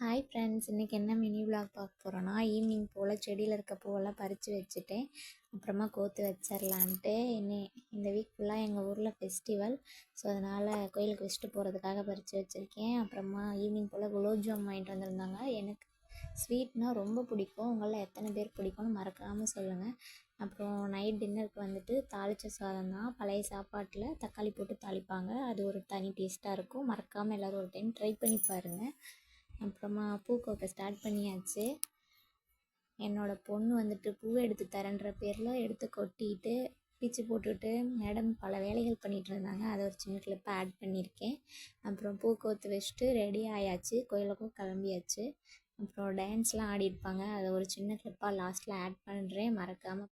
Hi friends, இன்றைக்கி என்ன mini vlog பார்க்க போகிறோன்னா, ஈவினிங் போல் செடியில் இருக்க பூவெல்லாம் பறித்து வச்சுட்டேன். அப்புறமா கோத்து வச்சிடலான்ட்டு இந்த வீக் ஃபுல்லாக எங்கள் ஊரில் ஃபெஸ்டிவல். ஸோ அதனால் கோயிலுக்கு வச்சுட்டு போகிறதுக்காக பறித்து வச்சுருக்கேன். அப்புறமா ஈவினிங் போல் குலோப்ஜாம் வாங்கிட்டு வந்திருந்தாங்க. எனக்கு ஸ்வீட்னால் ரொம்ப பிடிக்கும். உங்களில் எத்தனை பேர் பிடிக்கும்னு மறக்காமல் சொல்லுங்கள். அப்புறம் நைட் டின்னருக்கு வந்துட்டு தாளித்த சாதம் தான். பழைய சாப்பாட்டில் தக்காளி போட்டு தாளிப்பாங்க. அது ஒரு தனி டேஸ்ட்டாக இருக்கும். மறக்காமல் எல்லோரும் ஒரு டைம் ட்ரை பண்ணி பாருங்கள். அப்புறமா பூ கோக்க ஸ்டார்ட் பண்ணியாச்சு. என்னோடய பொண்ணு வந்துட்டு பூ எடுத்து தரேன்ற பேரில் எடுத்து கொட்டிட்டு பிச்சு போட்டுட்டு மேடம் பல வேலைகள் பண்ணிகிட்டு இருந்தாங்க. அதை ஒரு சின்ன கிளிப்பை ஆட் பண்ணியிருக்கேன். அப்புறம் பூ கோத்து வச்சுட்டு ரெடி ஆயாச்சு, கோயிலுக்கும் கிளம்பியாச்சு. அப்புறம் டான்ஸ்லாம் ஆடிருப்பாங்க, அதை ஒரு சின்ன கிளிப்பாக லாஸ்ட்டில் ஆட் பண்ணுறேன். மறக்காமல்